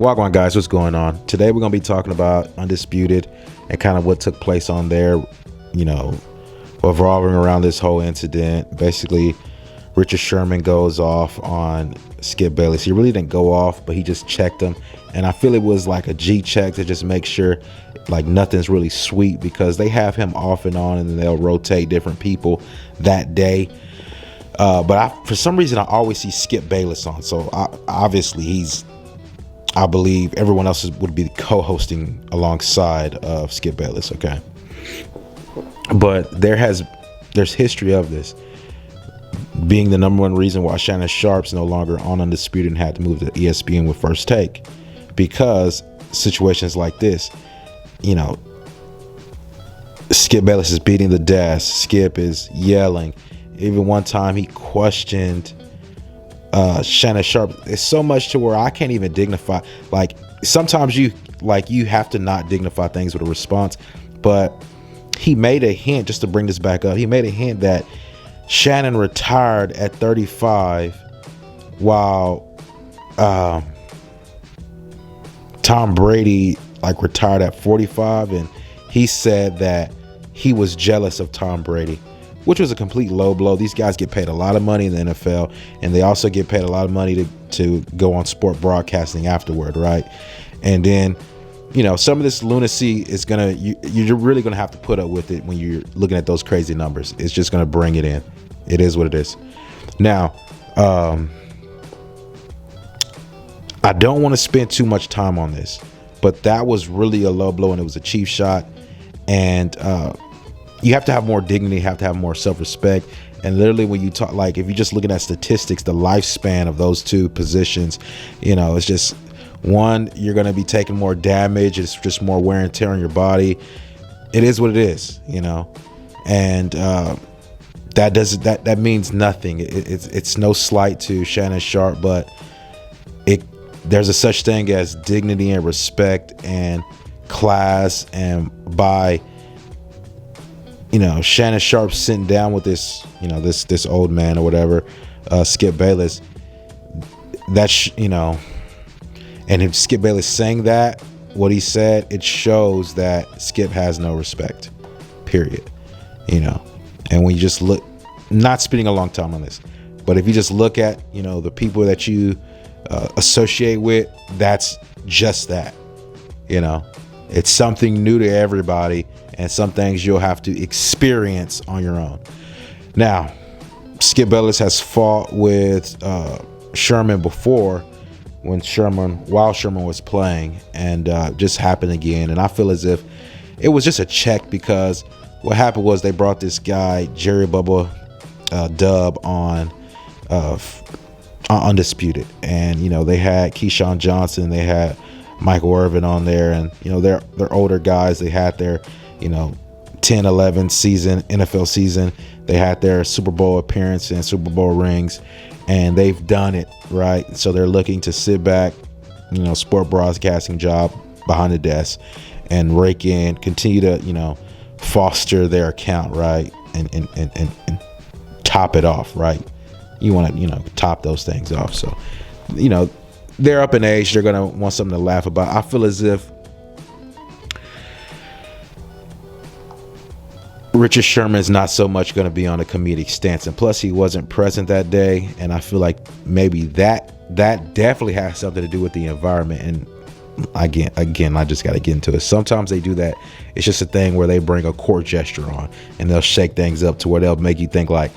Wagwan guys, what's going on? Today we're going to be talking about Undisputed and kind of what took place on there, revolving around this whole incident. Basically, Richard Sherman goes off on Skip Bayless. He really didn't go off, but he just checked him. And I feel it was like a G check to just make sure like nothing's really sweet, because they have him off and on and then they'll rotate different people that day. But for some reason, I always see Skip Bayless on. So obviously I believe everyone else would be co-hosting alongside of Skip Bayless. Okay. But there's history of this being the number one reason why Shannon Sharpe's no longer on Undisputed and had to move to ESPN with First Take, because situations like this, Skip Bayless is beating the desk. Skip is yelling. Even one time he questioned Shannon Sharpe. It's so much to where I can't even dignify. Like sometimes you have to not dignify things with a response. But he made a hint, just to bring this back up. He made a hint that Shannon retired at 35, while Tom Brady retired at 45, and he said that he was jealous of Tom Brady, which was a complete low blow. These guys get paid a lot of money in the NFL, and they also get paid a lot of money to go on sport broadcasting afterward, right? And then, some of this lunacy is you're really gonna have to put up with it when you're looking at those crazy numbers. It's just gonna bring it in. It is what it is. Now, I don't want to spend too much time on this, but that was really a low blow, and it was a cheap shot. And you have to have more dignity, have to have more self-respect. And literally when you talk, if you're just looking at statistics, the lifespan of those two positions, it's just, one, you're going to be taking more damage. It's just more wear and tear on your body. It is what it is, and that means nothing. It's no slight to Shannon Sharpe, but there's a such thing as dignity and respect and class. And by Shannon Sharpe sitting down with this this old man or whatever, Skip Bayless, and if Skip Bayless saying that, what he said, it shows that Skip has no respect, period. And when you just look, not spending a long time on this, but if you just look at the people that you associate with, that's just that. It's something new to everybody, and some things you'll have to experience on your own. Now, Skip Bayless has fought with Sherman before, while Sherman was playing, and just happened again. And I feel as if it was just a check, because what happened was they brought this guy Jerry Bubba Dub on Undisputed, and they had Keyshawn Johnson, they had Michael Irvin on there, and they're older guys. They had their 10-11 season, NFL season. They had their Super Bowl appearance and Super Bowl rings, and they've done it, right? So they're looking to sit back, sport broadcasting job behind the desk, and rake in, continue to foster their account, right? And top it off, right? You want to top those things off. So they're up in age, they're gonna want something to laugh about. I feel as if Richard Sherman is not so much going to be on a comedic stance, and plus he wasn't present that day, and I feel like maybe that definitely has something to do with the environment. And again, I just got to get into it. Sometimes they do that. It's just a thing where they bring a court gesture on, and they'll shake things up to where they'll make you think like,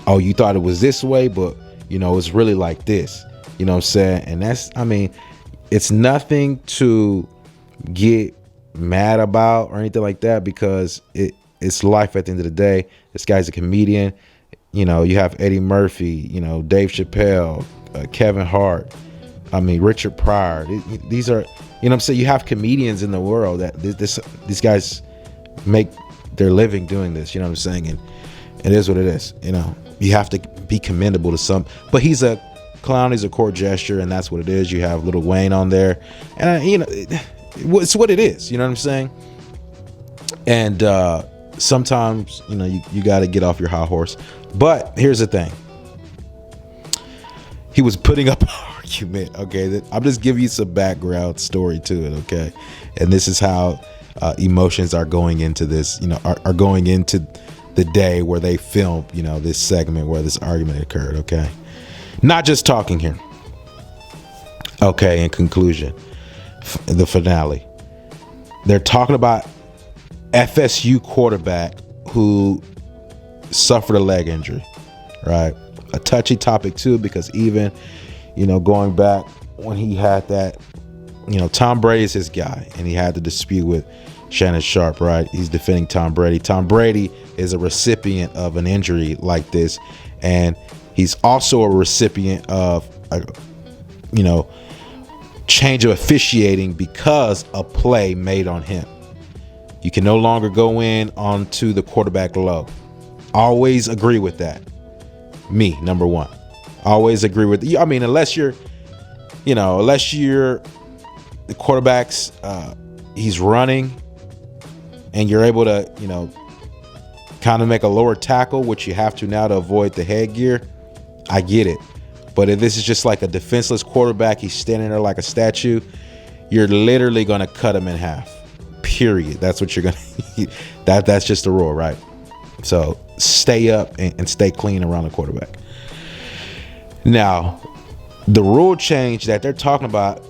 oh, you thought it was this way, but it's really like this. You know what I'm saying? And it's nothing to get mad about or anything like that, because it's life at the end of the day. This guy's a comedian. You have Eddie Murphy, Dave Chappelle, Kevin Hart, Richard Pryor. These are, what I'm saying? You have comedians in the world that these guys make their living doing this. You know what I'm saying? And it is what it is. You have to be commendable to some, but he's a clown. He's a court gesture, and that's what it is. You have Lil Wayne on there, and it's what it is. You know what I'm saying? And sometimes you got to get off your high horse. But here's the thing: he was putting up argument. Okay, I'm just giving you some background story to it. Okay, and this is how emotions are going into this. Are going into the day where they filmed. This segment where this argument occurred. Okay, not just talking here. Okay, in conclusion, the finale. They're talking about FSU quarterback who suffered a leg injury, right? A touchy topic too, because even, going back when he had that, Tom Brady is his guy, and he had the dispute with Shannon Sharp, right? He's defending Tom Brady. Tom Brady is a recipient of an injury like this, and he's also a recipient of change of officiating because a play made on him. You can no longer go in onto the quarterback low. Always agree with that. Me, number one. Always agree with you. I mean, unless you're the quarterback's he's running and you're able to, kind of make a lower tackle, which you have to now to avoid the headgear. I get it. But if this is just like a defenseless quarterback, he's standing there like a statue, you're literally going to cut him in half. Period. That's what you're going to that's just the rule, right? So stay up and stay clean around the quarterback. Now, the rule change that they're talking about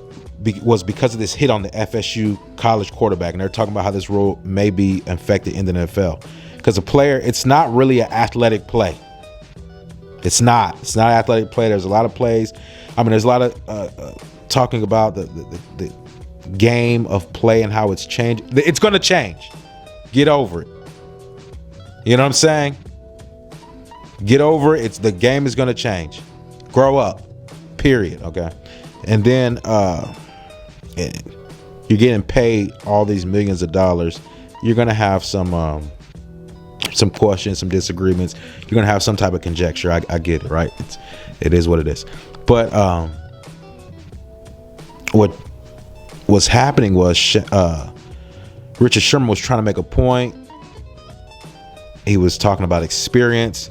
was because of this hit on the FSU college quarterback. And they're talking about how this rule may be infected in the NFL. Because a player, it's not really an athletic play. It's not an athletic play. There's a lot of plays. I mean, there's a lot of talking about the game of play and how it's changed. It's going to change. Get over it. You know what I'm saying? Get over it. The game is going to change. Grow up. Period. Okay. And then you're getting paid all these millions of dollars. You're going to have some questions, some disagreements. You're going to have some type of conjecture. I get it, right? It is what it is. But what was happening was Richard Sherman was trying to make a point. He was talking about experience.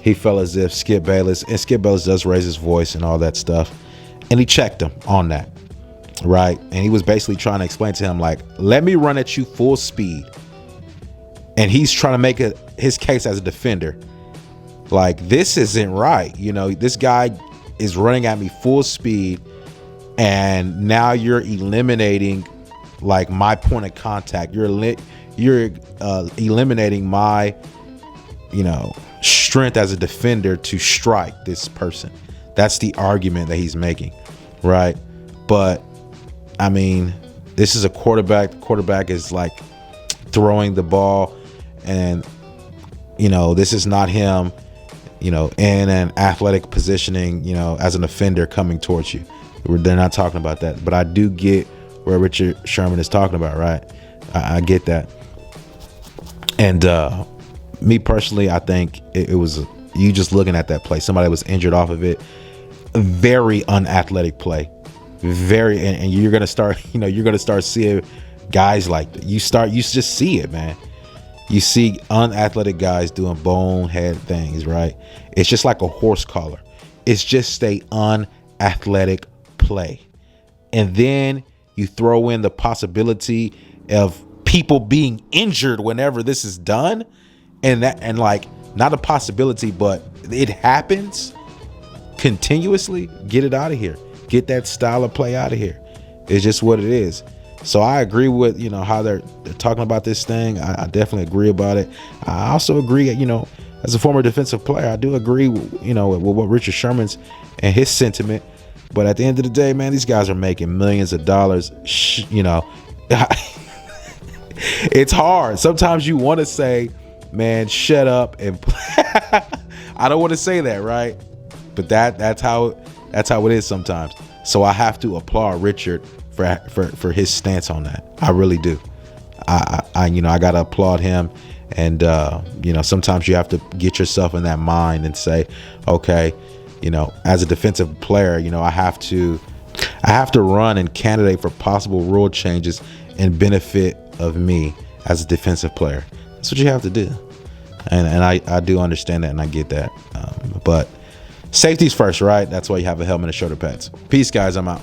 He felt as if Skip Bayless does raise his voice and all that stuff. And he checked him on that, right? And he was basically trying to explain to him, like, let me run at you full speed. And he's trying to make his case as a defender. Like, this isn't right. This guy is running at me full speed, and now you're eliminating, like, my point of contact. You're eliminating my, strength as a defender to strike this person. That's the argument that he's making, right? But, I mean, this is a quarterback. The quarterback is, like, throwing the ball. And, this is not him, in an athletic positioning, as an offender coming towards you. They're not talking about that. But I do get where Richard Sherman is talking about, right? I get that. And me personally, I think it was you just looking at that play. Somebody was injured off of it. A very unathletic play. Very, and you're going to start, seeing guys like that. You just see it, man. You see unathletic guys doing bonehead things, right? It's just like a horse collar. It's just a unathletic play. And then you throw in the possibility of people being injured whenever this is done. And like, not a possibility, but it happens continuously. Get it out of here. Get that style of play out of here. It's just what it is. So I agree with, how they're talking about this thing. I definitely agree about it. I also agree, as a former defensive player, I do agree, with what Richard Sherman's and his sentiment. But at the end of the day, man, these guys are making millions of dollars. It's hard. Sometimes you want to say, man, shut up and play. I don't want to say that, right? But that's how it is sometimes. So I have to applaud Richard for his stance on that. I really do. I gotta applaud him. And sometimes you have to get yourself in that mind and say, okay, as a defensive player, I have to run and candidate for possible rule changes and benefit of me as a defensive player. That's what you have to do. And I do understand that, and I get that. But Safety's first, right? That's why you have a helmet and shoulder pads. Peace, guys. I'm out.